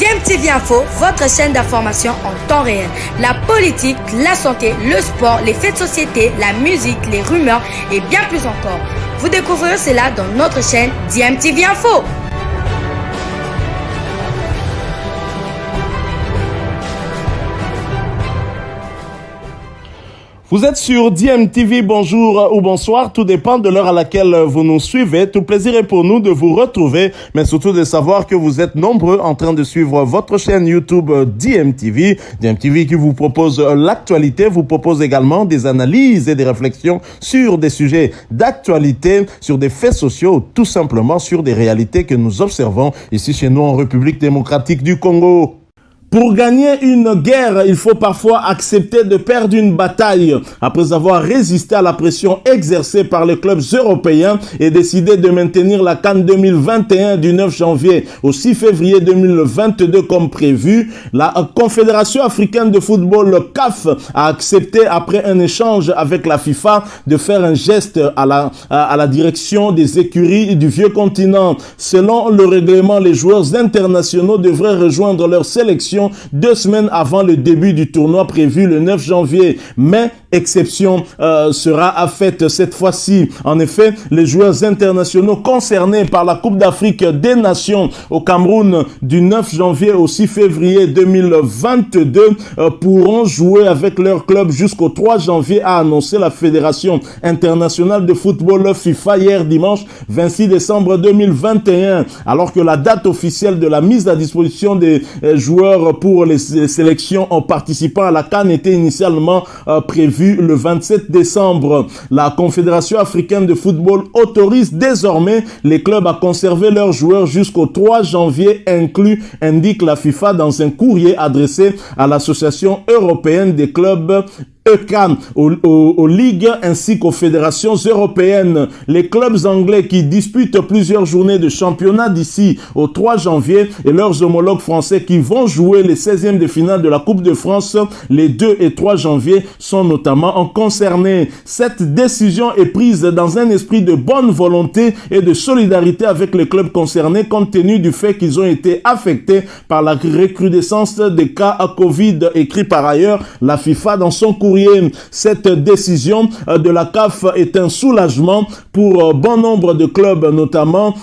DMTV Info, votre chaîne d'information en temps réel. La politique, la santé, le sport, les faits de société, la musique, les rumeurs et bien plus encore. Vous découvrirez cela dans notre chaîne DMTV Info. Vous êtes sur DMTV, bonjour ou bonsoir, tout dépend de l'heure à laquelle vous nous suivez. Tout plaisir est pour nous de vous retrouver, mais surtout de savoir que vous êtes nombreux en train de suivre votre chaîne YouTube DMTV. DMTV qui vous propose l'actualité, vous propose également des analyses et des réflexions sur des sujets d'actualité, sur des faits sociaux, tout simplement sur des réalités que nous observons ici chez nous en République démocratique du Congo. Pour gagner une guerre, il faut parfois accepter de perdre une bataille. Après avoir résisté à la pression exercée par les clubs européens et décidé de maintenir la CAN 2021 du 9 janvier au 6 février 2022 comme prévu, la Confédération africaine de football CAF a accepté après un échange avec la FIFA de faire un geste à la direction des écuries du vieux continent. Selon le règlement, les joueurs internationaux devraient rejoindre leur sélection 2 semaines avant le début du tournoi prévu le 9 janvier. Mais exception sera faite cette fois-ci. En effet, les joueurs internationaux concernés par la Coupe d'Afrique des Nations au Cameroun du 9 janvier au 6 février 2022 pourront jouer avec leur club jusqu'au 3 janvier, a annoncé la Fédération internationale de football FIFA hier dimanche 26 décembre 2021, alors que la date officielle de la mise à disposition des joueurs pour les sélections en participant à la CAN était initialement prévue le 27 décembre. La Confédération africaine de football autorise désormais les clubs à conserver leurs joueurs jusqu'au 3 janvier inclus, indique la FIFA dans un courrier adressé à l'Association européenne des clubs ECAN, aux ligues ainsi qu'aux fédérations européennes. Les clubs anglais qui disputent plusieurs journées de championnat d'ici au 3 janvier et leurs homologues français qui vont jouer les 16e de finale de la Coupe de France les 2 et 3 janvier sont notamment concernés. Cette décision est prise dans un esprit de bonne volonté et de solidarité avec les clubs concernés compte tenu du fait qu'ils ont été affectés par la recrudescence des cas à Covid, écrit par ailleurs la FIFA dans son courrier. Cette décision de la CAF est un soulagement pour bon nombre de clubs, notamment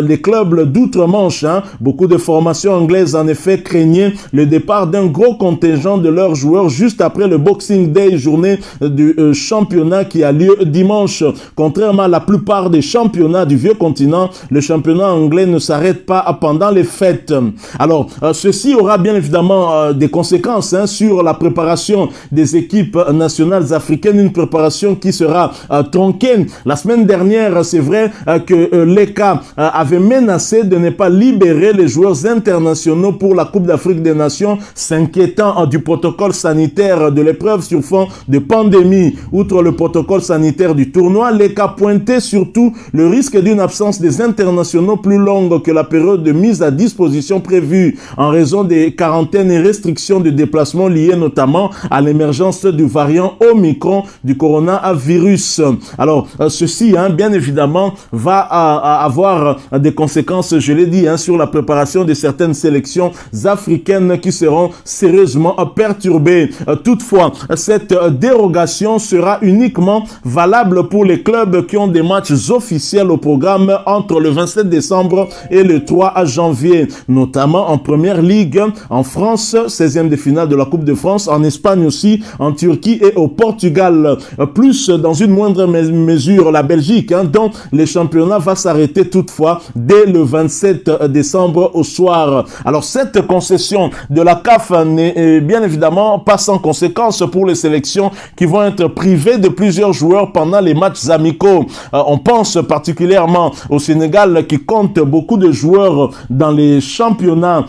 les clubs d'outre-Manche. Beaucoup de formations anglaises, en effet, craignaient le départ d'un gros contingent de leurs joueurs juste après le Boxing Day, journée du championnat qui a lieu dimanche. Contrairement à la plupart des championnats du vieux continent, le championnat anglais ne s'arrête pas pendant les fêtes. Alors, ceci aura bien évidemment des conséquences sur la préparation des équipes nationales africaines, une préparation qui sera tronquée. La semaine dernière, c'est vrai que l'ECA avait menacé de ne pas libérer les joueurs internationaux pour la Coupe d'Afrique des Nations, s'inquiétant du protocole sanitaire de l'épreuve sur fond de pandémie. Outre le protocole sanitaire du tournoi, l'ECA pointait surtout le risque d'une absence des internationaux plus longue que la période de mise à disposition prévue en raison des quarantaines et restrictions de déplacement liées notamment à l'émergence du variant Omicron du coronavirus. Alors, ceci, bien évidemment, va avoir des conséquences, je l'ai dit, sur la préparation de certaines sélections africaines qui seront sérieusement perturbées. Toutefois, cette dérogation sera uniquement valable pour les clubs qui ont des matchs officiels au programme entre le 27 décembre et le 3 janvier, notamment en Première Ligue, en France, 16e de finale de la Coupe de France, en Espagne aussi, en Turquie et au Portugal. Plus dans une moindre mesure la Belgique, dont le championnat va s'arrêter toutefois dès le 27 décembre au soir. Alors cette concession de la CAF n'est bien évidemment pas sans conséquences pour les sélections qui vont être privées de plusieurs joueurs pendant les matchs amicaux. On pense particulièrement au Sénégal qui compte beaucoup de joueurs dans les championnats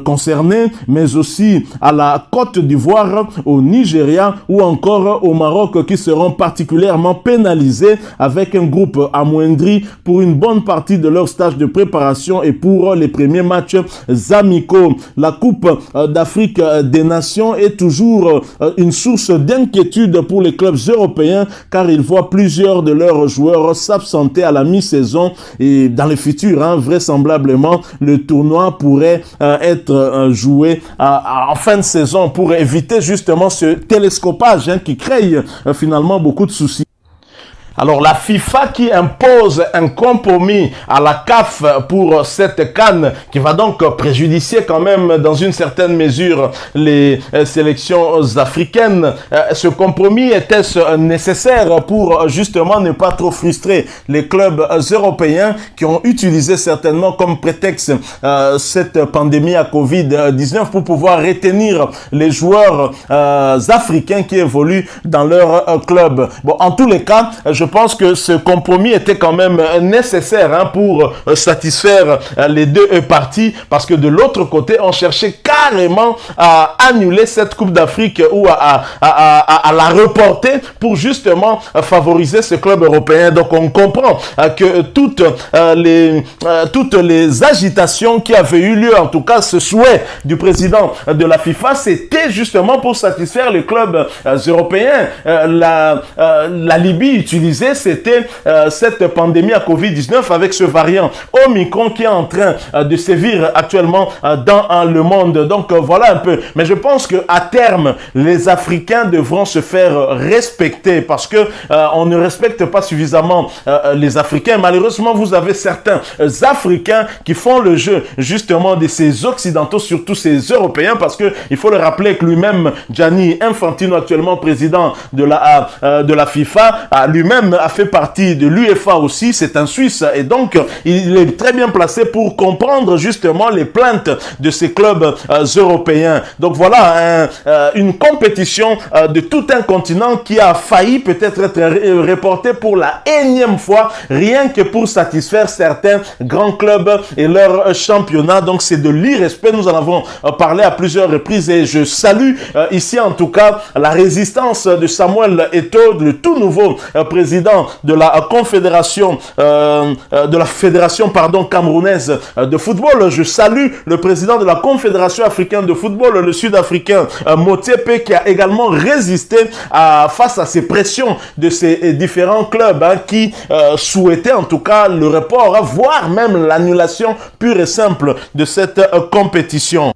concernés, mais aussi à la Côte d'Ivoire, au Nigeria Nigeria ou encore au Maroc qui seront particulièrement pénalisés avec un groupe amoindri pour une bonne partie de leur stage de préparation et pour les premiers matchs amicaux. La Coupe d'Afrique des Nations est toujours une source d'inquiétude pour les clubs européens car ils voient plusieurs de leurs joueurs s'absenter à la mi-saison et dans le futur, vraisemblablement, le tournoi pourrait être joué en fin de saison pour éviter justement ce télescopage qui crée finalement beaucoup de soucis. Alors la FIFA qui impose un compromis à la CAF pour cette CAN qui va donc préjudicier quand même dans une certaine mesure les sélections africaines. Ce compromis était-ce nécessaire pour justement ne pas trop frustrer les clubs européens qui ont utilisé certainement comme prétexte cette pandémie à Covid-19 pour pouvoir retenir les joueurs africains qui évoluent dans leur club. Bon, en tous les cas, je pense que ce compromis était quand même nécessaire pour satisfaire les deux parties parce que de l'autre côté, on cherchait carrément à annuler cette Coupe d'Afrique ou à la reporter pour justement favoriser ce club européen. Donc on comprend que toutes les agitations qui avaient eu lieu, en tout cas ce souhait du président de la FIFA, c'était justement pour satisfaire les clubs européens. La Libye utilisait c'était cette pandémie à Covid-19 avec ce variant Omicron qui est en train de sévir actuellement dans le monde. Donc voilà un peu. Mais je pense que à terme, les Africains devront se faire respecter parce que on ne respecte pas suffisamment les Africains. Malheureusement, vous avez certains Africains qui font le jeu justement de ces Occidentaux, surtout ces Européens, parce que il faut le rappeler que lui-même, Gianni Infantino, actuellement président de la FIFA, lui-même a fait partie de l'UEFA aussi, c'est un Suisse, et donc il est très bien placé pour comprendre justement les plaintes de ces clubs européens. Donc voilà une compétition de tout un continent qui a failli peut-être être reportée pour la énième fois, rien que pour satisfaire certains grands clubs et leurs championnats. Donc c'est de l'irrespect, nous en avons parlé à plusieurs reprises et je salue ici en tout cas la résistance de Samuel Eto'o, le tout nouveau président de la confédération camerounaise de football. Je salue le président de la confédération africaine de football, le sud-africain Motsepe, qui a également résisté face à ces pressions de ces différents clubs qui souhaitaient en tout cas le report, voire même l'annulation pure et simple de cette compétition.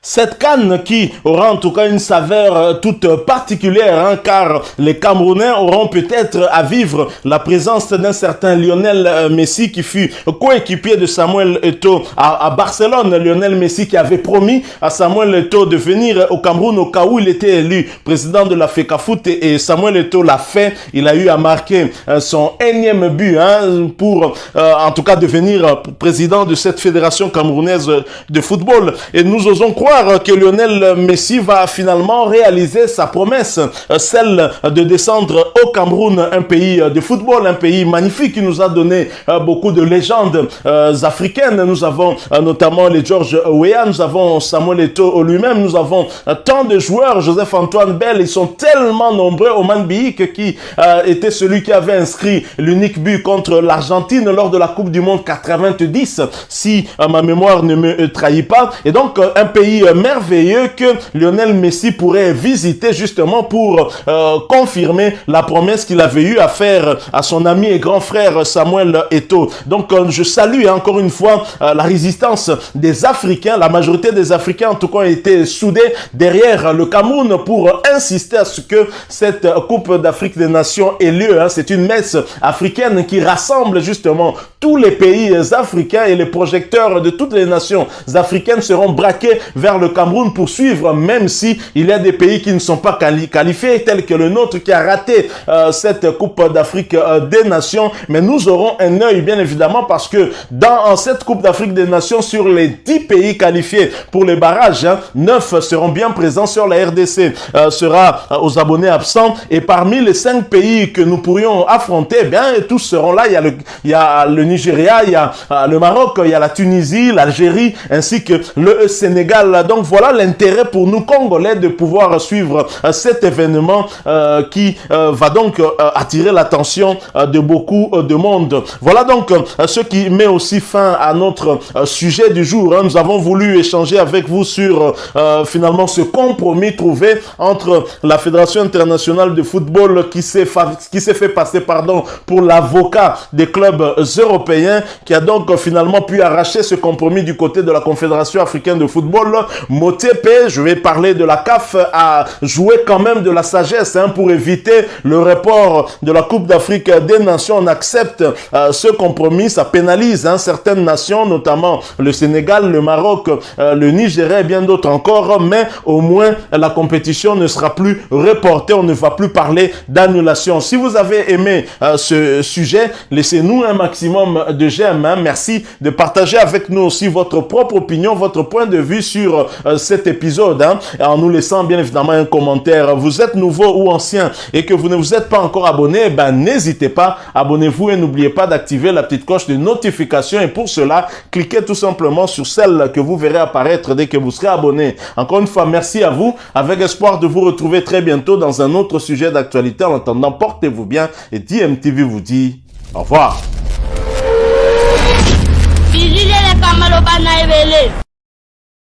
Cette CAN qui aura en tout cas une saveur toute particulière, car les Camerounais auront peut-être à vivre la présence d'un certain Lionel Messi qui fut coéquipier de Samuel Eto'o à Barcelone. Lionel Messi qui avait promis à Samuel Eto'o de venir au Cameroun au cas où il était élu président de la FECAFOOT et Samuel Eto'o l'a fait. Il a eu à marquer son énième but pour en tout cas devenir président de cette fédération camerounaise de football. Et nous osons croire que Lionel Messi va finalement réaliser sa promesse, celle de descendre au Cameroun, un pays de football, un pays magnifique qui nous a donné beaucoup de légendes africaines. Nous avons notamment les George Weah, nous avons Samuel Eto'o lui-même, nous avons tant de joueurs, Joseph-Antoine Bell, ils sont tellement nombreux. Oman Biik qui était celui qui avait inscrit l'unique but contre l'Argentine lors de la Coupe du Monde 90, si ma mémoire ne me trahit pas. Et donc un pays merveilleux que Lionel Messi pourrait visiter justement pour confirmer la promesse qu'il avait eu à faire à son ami et grand frère Samuel Eto'o. Donc je salue encore une fois la résistance des Africains. La majorité des Africains en tout cas ont été soudés derrière le Cameroun pour insister à ce que cette Coupe d'Afrique des Nations ait lieu. C'est une messe africaine qui rassemble justement tous les pays africains et les projecteurs de toutes les nations africaines seront braqués vers le Cameroun pour suivre, même si il y a des pays qui ne sont pas qualifiés, tels que le nôtre qui a raté cette Coupe d'Afrique des Nations. Mais nous aurons un œil bien évidemment parce que dans cette Coupe d'Afrique des Nations, sur les 10 pays qualifiés pour les barrages, 9 seront bien présents. Sur la RDC sera aux abonnés absents et parmi les 5 pays que nous pourrions affronter, tous seront là. Il y a le Nigeria, il y a le Maroc, il y a la Tunisie, l'Algérie, ainsi que le Sénégal. Donc voilà l'intérêt pour nous Congolais de pouvoir suivre cet événement qui va donc attirer l'attention de beaucoup de monde. Voilà donc ce qui met aussi fin à notre sujet du jour. Nous avons voulu échanger avec vous sur finalement ce compromis trouvé entre la Fédération internationale de football qui s'est fait passer pour l'avocat des clubs européens, qui a donc finalement pu arracher ce compromis du côté de la Confédération africaine de football. Motepe, je vais parler de la CAF, a joué quand même de la sagesse pour éviter le report de la Coupe d'Afrique des Nations. On accepte ce compromis, ça pénalise certaines nations, notamment le Sénégal, le Maroc, le Nigeria et bien d'autres encore, mais au moins la compétition ne sera plus reportée, on ne va plus parler d'annulation. Si vous avez aimé ce sujet, laissez-nous un maximum de j'aime. Merci de partager avec nous aussi votre propre opinion, votre point de vue sur cet épisode, en nous laissant bien évidemment un commentaire. Vous êtes nouveau ou ancien et que vous ne vous êtes pas encore abonné, n'hésitez pas, abonnez-vous et n'oubliez pas d'activer la petite cloche de notification, et pour cela, cliquez tout simplement sur celle que vous verrez apparaître dès que vous serez abonné. Encore une fois, merci à vous, avec espoir de vous retrouver très bientôt dans un autre sujet d'actualité. En attendant, portez-vous bien et DMTV vous dit au revoir.